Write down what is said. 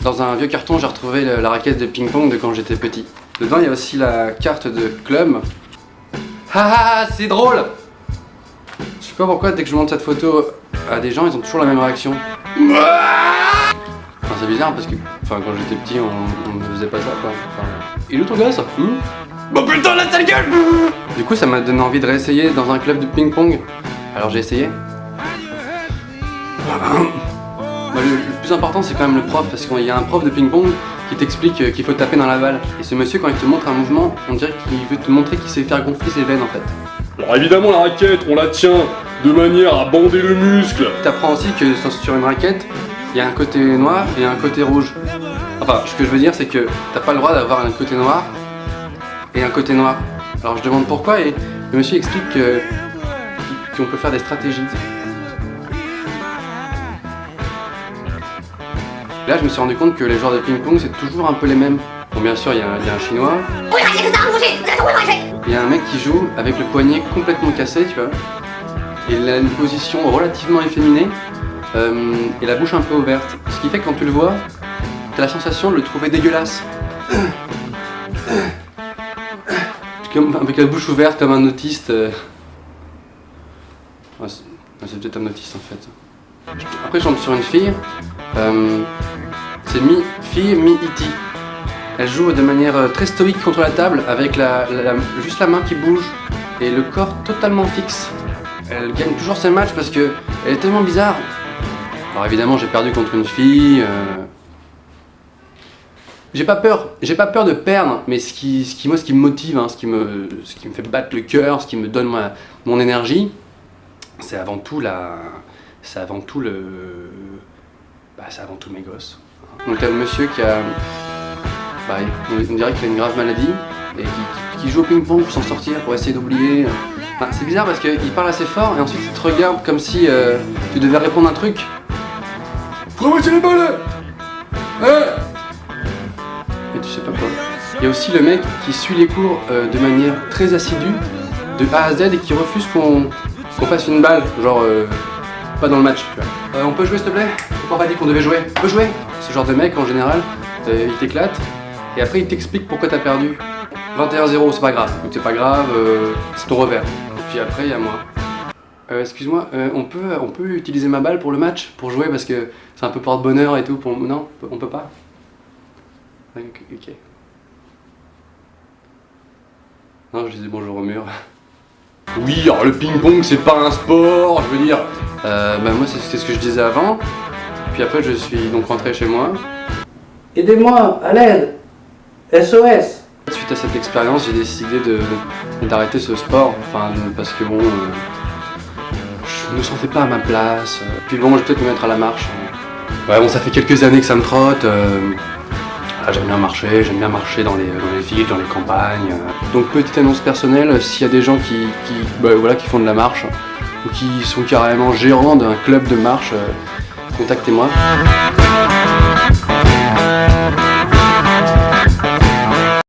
Dans un vieux carton, j'ai retrouvé la raquette de ping-pong de quand j'étais petit. Dedans, il y a aussi la carte de club. Ah, c'est drôle! Je sais pas pourquoi, dès que je montre cette photo à des gens, ils ont toujours la même réaction. Enfin, c'est bizarre parce que quand j'étais petit, on ne faisait pas ça, quoi. Enfin, il est où ton gosse? Bah putain, la sale gueule! Du coup, ça m'a donné envie de réessayer dans un club de ping-pong. Alors j'ai essayé. Bah, le plus important, c'est quand même le prof, parce qu'il y a un prof de ping-pong qui t'explique qu'il faut taper dans la balle. Et ce monsieur, quand il te montre un mouvement, on dirait qu'il veut te montrer qu'il sait faire gonfler ses veines en fait. Alors évidemment, la raquette, on la tient de manière à bander le muscle. T'apprends aussi que sur une raquette, il y a un côté noir et un côté rouge. Enfin, ce que je veux dire, c'est que t'as pas le droit d'avoir un côté noir et un côté noir. Alors je demande pourquoi et le monsieur explique qu'on peut faire des stratégies. Là, je me suis rendu compte que les joueurs de ping-pong, c'est toujours un peu les mêmes. Bon, bien sûr, il y a un chinois. Il y a un mec qui joue avec le poignet complètement cassé, tu vois. Et il a une position relativement efféminée et la bouche un peu ouverte. Ce qui fait que quand tu le vois, t'as la sensation de le trouver dégueulasse. Avec la bouche ouverte comme un autiste. Ouais, c'est peut-être un autiste en fait. Après, je tombe sur une fille. C'est mi-fille, mi-E.T. Elle joue de manière très stoïque contre la table avec juste la main qui bouge et le corps totalement fixe. Elle gagne toujours ses matchs parce qu'elle est tellement bizarre. Alors évidemment, j'ai perdu contre une fille. J'ai pas peur de perdre, mais ce qui me motive, hein, ce qui me fait battre le cœur, ce qui me donne mon énergie, c'est avant tout mes gosses. Donc t'as le monsieur qui a, on dirait qu'il a une grave maladie et qui joue au ping-pong pour s'en sortir, pour essayer d'oublier. Enfin, c'est bizarre parce qu'il parle assez fort et ensuite il te regarde comme si tu devais répondre un truc. Faut moitié les balles! Et tu sais pas quoi. Il y a aussi le mec qui suit les cours de manière très assidue, de A à Z, et qui refuse qu'on fasse une balle, genre pas dans le match, tu vois. On peut jouer s'il te plaît? Pourquoi on m'a dit qu'on devait jouer? On peut jouer? Ce genre de mec en général, il t'éclate et après il t'explique pourquoi t'as perdu. 21-0, c'est pas grave, donc c'est pas grave, c'est ton revers. Et puis après il y a moi. Excuse-moi, on peut utiliser ma balle pour le match, pour jouer parce que c'est un peu porte-bonheur et tout. Non, on peut pas. Ok. Non, je disais bonjour au mur. Oui, alors le ping-pong, c'est pas un sport, je veux dire. Moi, c'est ce que je disais avant. Puis après, je suis donc rentré chez moi. Aidez-moi, à l'aide! SOS! Suite à cette expérience, j'ai décidé d'arrêter ce sport. Parce que bon, je me sentais pas à ma place. Puis bon, je vais peut-être me mettre à la marche. Ouais, bon, ça fait quelques années que ça me trotte. J'aime bien marcher dans les villes, dans les campagnes. Donc petite annonce personnelle, s'il y a des gens qui font de la marche ou qui sont carrément gérants d'un club de marche, contactez-moi.